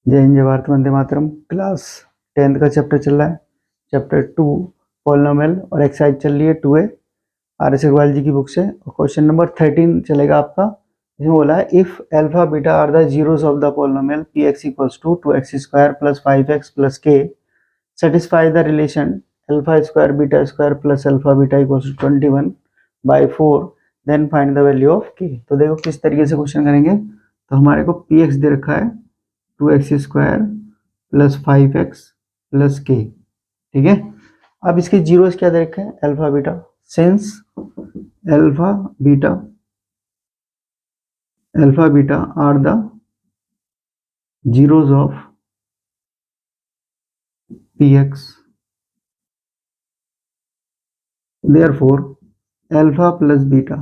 जय हिंद जय Bharat Vande Mataram. Class 10th का चैप्टर चल रहा है, चैप्टर 2 पॉलिनोमियल और एक्सरसाइज चल रही है 2A आर एस अग्रवाल जी की बुक से। क्वेश्चन नंबर 13 चलेगा आपका। इसमें बोला है if alpha beta are the zeros of the polynomial P X equals to 2x square plus 5x plus K satisfy the relation alpha square beta square plus alpha beta equals to 21/4 then find the value of K. तो देखो किस तरीके से question करेंगे। तो हमारे को P x दे रखा है 2x square plus 5x plus के, ठीक है। अब इसके जीरोस क्या दे रखे हैं, alpha beta. Since alpha beta are the zeros of px, therefore alpha plus beta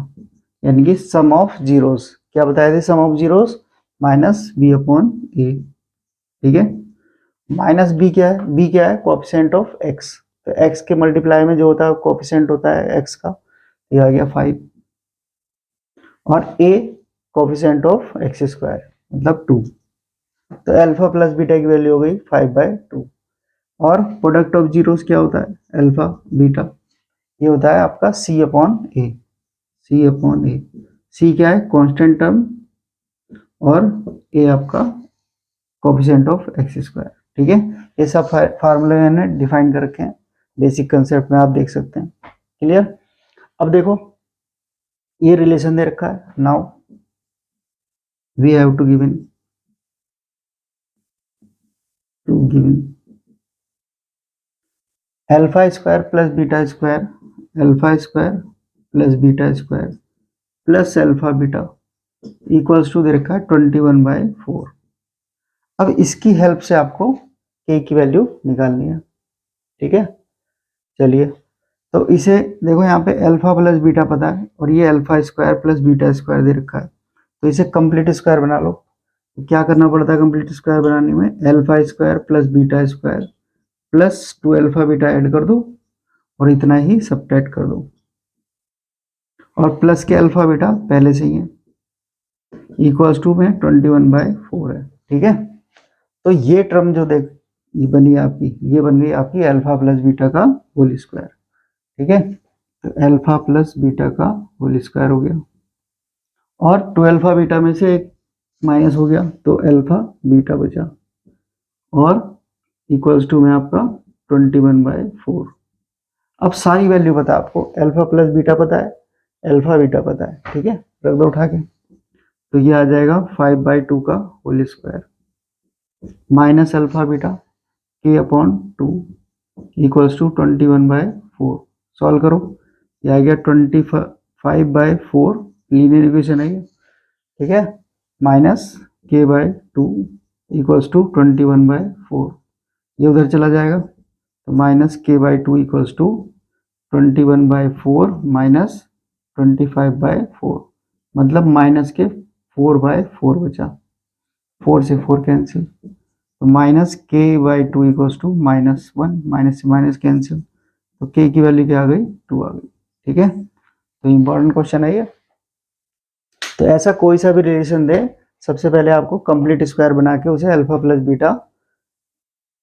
यानी कि सम ऑफ जीरोस, क्या बताए थे, sum of zeros minus B upon A, ठीक है। माइनस बी क्या है, बी क्या है, कोएफिशिएंट ऑफ एक्स। तो एक्स के मल्टीप्लाई में जो होता है कोएफिशिएंट होता है एक्स का, ये आ गया 5, और ए कोएफिशिएंट ऑफ एक्स स्क्वायर मतलब 2। तो अल्फा प्लस बीटा की वैल्यू हो गई 5/2। और प्रोडक्ट ऑफ जीरोस क्या होता है, अल्फा बीटा, ये होता है आपका सी अपॉन ए। सी क्या है, कांस्टेंट टर्म, और ए आपका कोएफिशिएंट ऑफ एक्स स्क्वायर, ठीक है। ये सब फार्मूले मैंने डिफाइन कर रखे हैं, बेसिक कंसेप्ट में आप देख सकते हैं। क्लियर। अब देखो ये रिलेशन दे रखा है। Now we have to given alpha square plus beta square, alpha square plus beta square plus alpha beta equals to दे रखा है 21/4। अब इसकी हेल्प से आपको के की वैल्यू निकालनी है, ठीक है। चलिए, तो इसे देखो, यहाँ पे अल्फा प्लस बीटा पता है और ये alpha square plus beta square दे रखा है। तो इसे कंप्लीट स्क्वायर बना लो। तो क्या करना पड़ता है कंप्लीट स्क्वायर बनाने में, alpha square plus beta square plus 2 alpha beta add कर दो और इतना ही सब्ट्रैक्ट कर दो, और प्लस के अल्फा बीटा पहले से ही है, इक्वल्स टू में 21/4 है, ठीक है। तो ये टर्म जो देख ये बनी आपकी, ये बन गई आपकी अल्फा प्लस बीटा का होल स्क्वायर, ठीक है। तो अल्फा प्लस बीटा का होल स्क्वायर हो गया, और 2 अल्फा बीटा में से एक माइनस हो गया तो अल्फा बीटा बचा, और इक्वल्स टू में आपका 21/4। अब सारी वैल्यू पता है आपको, अल्फा प्लस बीटा पता है, अल्फा बीटा पता है, ठीक है। रख दो उठा के। तो ये आ जाएगा 5/2 का whole square minus alpha beta के अपॉन 2 इक्वल्स टू 21/4। सॉल्व करो, ये आ गया 25/4, लीनियर इक्वेशन है ये, ठीक है। माइनस k/2 इक्वल्स टू 21/4, ये उधर चला जाएगा। तो minus k/2 equals to 21/4 minus 25/4, मतलब माइनस के 4/4 बचा, 4 से 4 कैंसिल, तो minus k/2 equals to -1, minus से माइनस कैंसिल, तो k की वैल्यू क्या आ गई, 2 आ गई, ठीक है। तो इंपॉर्टेंट क्वेश्चन है ये। तो ऐसा कोई सा भी रिलेशन दे, सबसे पहले आपको कंप्लीट स्क्वायर बना के उसे अल्फा प्लस बीटा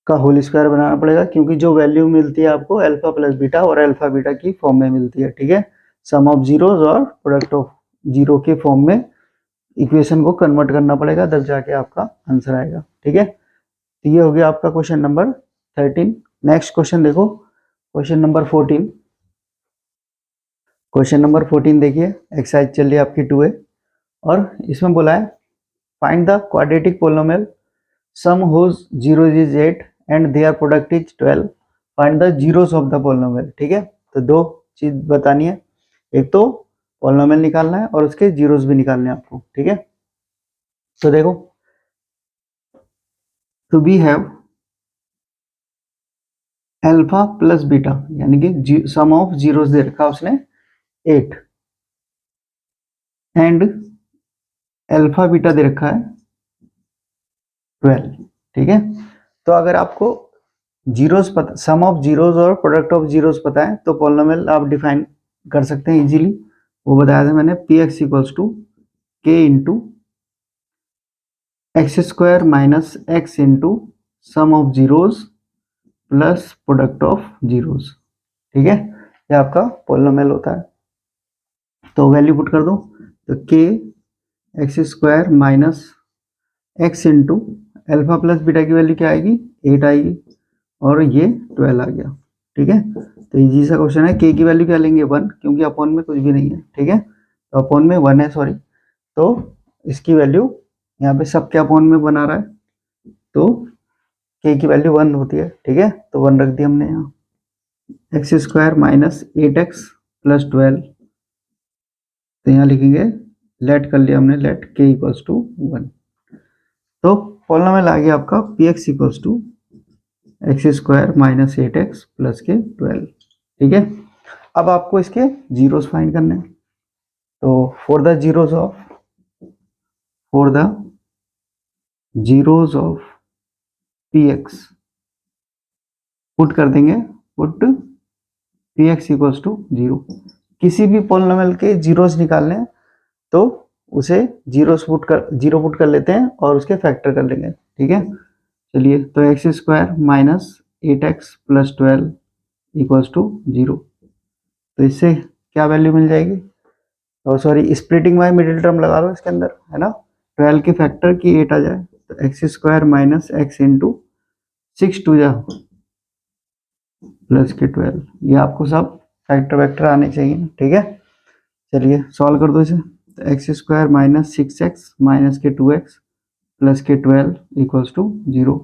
का होल स्क्वायर बनाना पड़ेगा, क्योंकि जो वैल्यू मिलती है आपको अल्फा प्लस बीटा और अल्फा बीटा की फॉर्म में मिलती है, ठीक है। सम ऑफ जीरोस और प्रोडक्ट ऑफ जीरो के फॉर्म में इक्वेशन को कन्वर्ट करना पड़ेगा, तब जाके आपका आंसर आएगा, ठीक है। तो ये हो गया आपका क्वेश्चन नंबर 13। नेक्स्ट क्वेश्चन देखो, क्वेश्चन नंबर 14। क्वेश्चन नंबर 14 देखिए, एक्सरसाइज चल रही है आपकी 2A, और इसमें बोला है find the quadratic polynomial sum whose zero is 8 and their product is 12, find the zeros of the polynomial, ठीक है। तो दो चीज बतानी है, एक तो पोलिनोमियल निकालना है और उसके जीरोस भी निकालने हैं आपको, ठीक है। तो देखो, तो we have alpha plus beta यानी कि सम ऑफ जीरोस दे रखा उसने 8 एंड अल्फा बीटा दे रखा है 12, ठीक है। तो अगर आपको जीरोस पता, सम ऑफ जीरोस और प्रोडक्ट ऑफ जीरोस पता है, तो पॉलिनोमियल आप डिफाइन कर सकते हैं इजीली। वो बताया था मैंने, P X equals to K into X square minus X into sum of zeros plus product of zeros. ठीक है, ये आपका पोलिनोमियल होता है। तो वैल्यू पुट कर दो, तो के X square minus X into alpha plus beta की वैल्यू क्या आएगी, 8 आएगी, और ये 12 आ गया। ठीक है, तो इजी सा क्वेश्चन है। के की वैल्यू क्या लेंगे, 1, क्योंकि अपॉन में कुछ भी नहीं है। ठीक है, तो अपॉन में 1 है, सॉरी, तो इसकी वैल्यू यहाँ पे सबके अपॉन में बना रहा है, तो के की वैल्यू 1 होती है। ठीक है, तो 1 रख दिया हमने यहाँ। X square minus 8x plus 12, तो यहाँ लिखेंगे, लेट कर लिया हमने, लेट के इक्वल्स टू 1। तो पॉलिनोमियल आ गया आपका P X equals to X square minus 8x plus के 12। ठीक है, अब आपको इसके जीरोस फाइंड करने हैं। तो for the zeros of P X put कर देंगे, put P X equals to 0। किसी भी पॉलिनोमियल के जीरोस निकालने हैं तो उसे जीरो पुट कर लेते हैं और उसके फैक्टर कर लेंगे। ठीक है, चलिए, तो X square minus 8x plus 12 equals to 0। तो इससे क्या वैल्यू मिल जाएगी, और sorry, splitting by middle term लगा दो इसके अंदर, है ना, 12 के फैक्टर की 8 आ जाए, तो X square minus X into 6 टू जा प्लस के 12। ये आपको सब फैक्टर वैक्टर आने चाहिए। ठीक है, चलिए सॉल्व कर दो इसे। तो X square minus 6x minus के 2x प्लस के 12 इक्वल्स टू 0।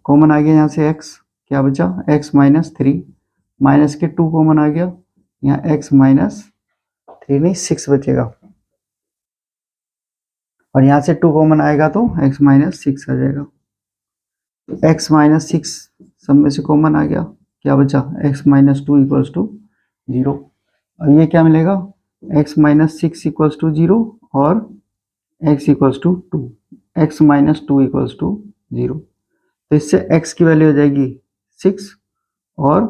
कॉमन आ गया यहाँ से x, क्या बचा, x माइनस 3, माइनस के 2 कॉमन आ गया, यहाँ x माइनस 3 नहीं 6 बचेगा, और यहाँ से 2 कॉमन आएगा तो x माइनस 6 आ जाएगा। तो x माइनस 6 सब में से कॉमन आ गया, क्या बचा, x माइनस 2 इक्वल्स टू 0। और ये क्या मिलेगा, x माइनस 6 इक्वल्स टू 0 और x equals to 2, x minus 2 equals to 0। तो इससे x की वैल्यू हो जाएगी 6 और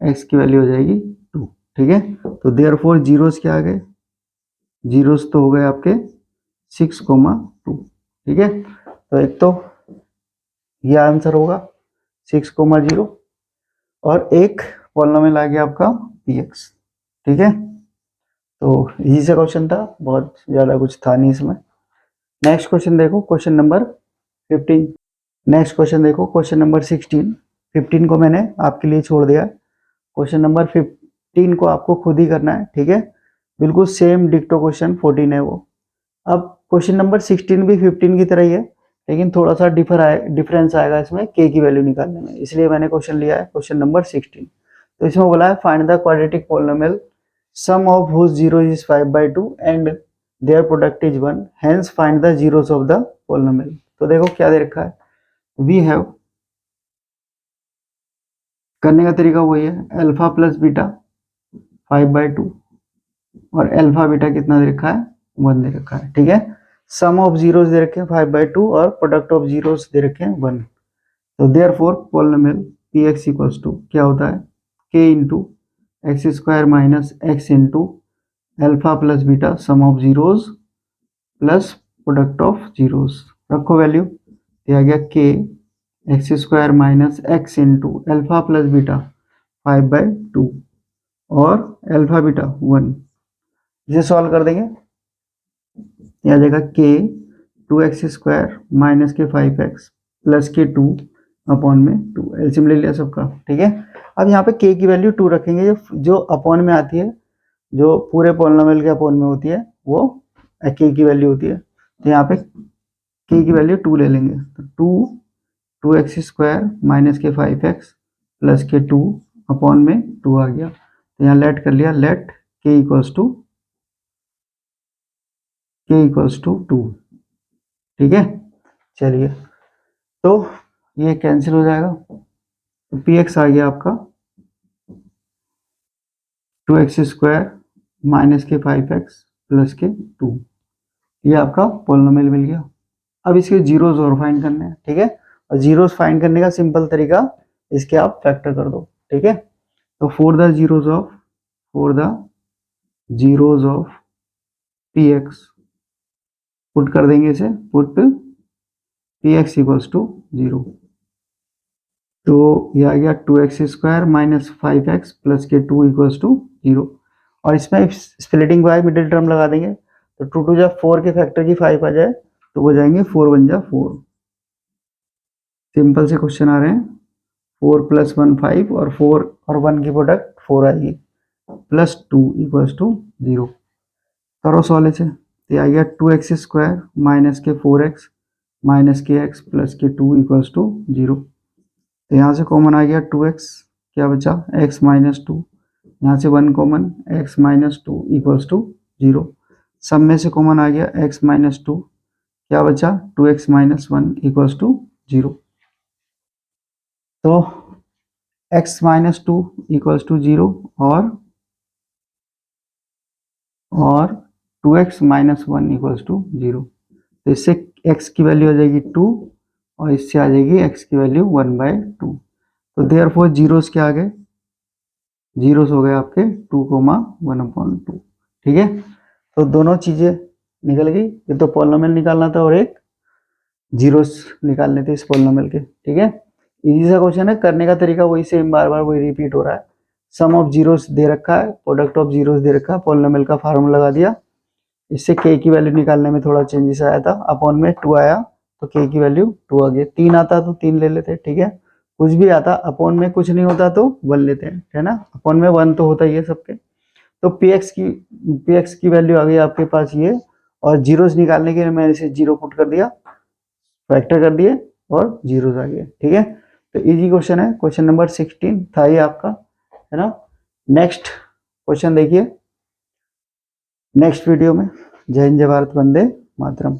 x की वैल्यू हो जाएगी 2। ठीक है, तो देयरफॉर जीरोस क्या आ गए, जीरोस तो हो गए आपके 6,2। ठीक है, तो एक तो ये आंसर होगा 6,0, और एक पॉलिनोमियल आ गया आपका px। ठीक है, तो इजी सा क्वेश्चन था, बहुत ज़्यादा कुछ था नहीं इसमें। नेक्स्ट क्वेश्चन देखो, क्वेश्चन नंबर 15। नेक्स्ट क्वेश्चन देखो, क्वेश्चन नंबर 16। 15 को मैंने आपके लिए छोड़ दिया है, क्वेश्चन नंबर 15 को आपको खुद ही करना है। ठीक है, बिल्कुल सेम डिक्टो क्वेश्चन 14 है वो। अब क्वेश्चन नंबर 16 भी 15 की तरह ही है, लेकिन थोड़ा सा डिफरेंस आएगा इसमें के की वैल्यू निकालने में, इसलिए मैंने क्वेश्चन लिया है क्वेश्चन नंबर 16। तो इसमें बोला है find the quadratic polynomial sum of whose zero is 5/2 and their product is 1, hence find the zeros of the polynomial. तो देखो क्या दे रखा है, वी हैव, करने का तरीका वही है, अल्फा प्लस बीटा 5/2 और अल्फा बीटा कितना दे रखा है, 1 दे रखा है। ठीक है, सम ऑफ जीरोस दे रखे हैं 5/2 और प्रोडक्ट ऑफ जीरोस दे रखे हैं 1। तो therefore polynomial P X equals to क्या होता है, K into X square minus X into alpha plus beta sum of zeros plus product of zeros. रखो वैल्यू, दिया गया K X square minus X into alpha plus beta 5/2 और alpha beta 1। इसे solve कर देंगे, आ जाएगा के 2x स्क्वायर माइनस के 5x प्लस के 2 अपॉन में 2, एलसीएम ले लिया सबका। ठीक है, अब यहाँ पे के की वैल्यू 2 रखेंगे, जो अपॉन में आती है, जो पूरे पॉलिनोमियल के अपॉन में होती है, वो के की वैल्यू होती है। तो यहाँ पे के की वैल्यू 2 ले लेंगे, तो 2x स्क्वायर माइनस के 5x प्लस के 2 अपॉन में 2 आ गया। तो यहाँ लेट कर लिया, लेट के इक्वल्स टू 2। ठीक है, चलिए, तो ये कैंसिल हो जाएगा, तो पी एक्स आ गया आपका 2x स्क्वायर माइनस के 5x प्लस के 2। ये आपका पॉलिनोमियल मिल गया। अब इसके जीरोस और फाइंड करने हैं। ठीक है, और जीरोस फाइंड करने का सिंपल तरीका, इसके आप फैक्टर कर दो। ठीक है, तो for the zeros of P X put कर देंगे इसे, put P X equals to 0। तो ये आ गया 2x² माइनस 5x प्लस के 2 इक्वल्स टू 0। और इसमें स्प्लिटिंग बाय मिडिल टर्म लगा देंगे, तो 2 2 जा 4 के फैक्टर की 5 आ जाए तो हो जाएंगे 4 1 जा 4। सिंपल से क्वेश्चन आ रहे हैं। 4 + 1 5 और 4 और 1 की प्रोडक्ट 4 आएगी, प्लस 2 इक्वल्स टू 0। करो सॉल्व से, तो आ गया 2x² माइनस के 4x माइनस के x प्लस के 2 इक्वल्स टू 0। तो यहाँ से कॉमन आ गया 2x, क्या बचा x माइनस 2, यहाँ से 1 common x minus 2 equals to 0। सब में से कॉमन आ गया x माइनस 2, क्या बचा 2x माइनस 1 इक्वल्स टू 0। तो x माइनस 2 इक्वल्स टू 0 और 2x माइनस 1 इक्वल्स टू 0। तो इससे x की वैल्यू आ जाएगी 2 और इससे आ जाएगी x की वैल्यू 1/2। तो देयरफॉर जीरोस क्या आ गए, जीरोस हो गए आपके 2,1/2। ठीक है, तो दोनों चीजें निकल गई। ये तो पॉलिनोमियल निकालना था और एक जीरोस निकालने थे इस पॉलिनोमियल के। ठीक है, इजी सा क्वेश्चन है, करने का तरीका वही सेम, बार बार वही रिपीट हो रहा है। सम ऑफ जीरोस दे रखा है, प्रोडक्ट ऑफ जीरोस दे रखा है, पॉलिनोमियल का फार्मूला लगा दिया। इससे k की वैल्यू निकालने में थोड़ा चेंजेस आया था, अपॉन में 2 आया तो k की वैल्यू 2 आ गई। 3 आता तो 3 ले लेते, ठीक है। कुछ भी आता अपॉन में कुछ नहीं होता तो 1 लेते हैं, है ना। अपॉन में 1 तो होता ही है सबके। तो px की वैल्यू आ गई आपके पास ये, और जीरोस निकालने के लिए मैंने इसे 0 पुट कर दिया, फैक्टर कर दिए और जीरोस आ गए। ठीक है, तो इजी क्वेश्चन है, क्वेश्चन नंबर 16 था ये आपका, है ना। नेक्स्ट क्वेश्चन देखिए नेक्स्ट वीडियो में। जय हिंद, जय भारत, वंदे मातरम।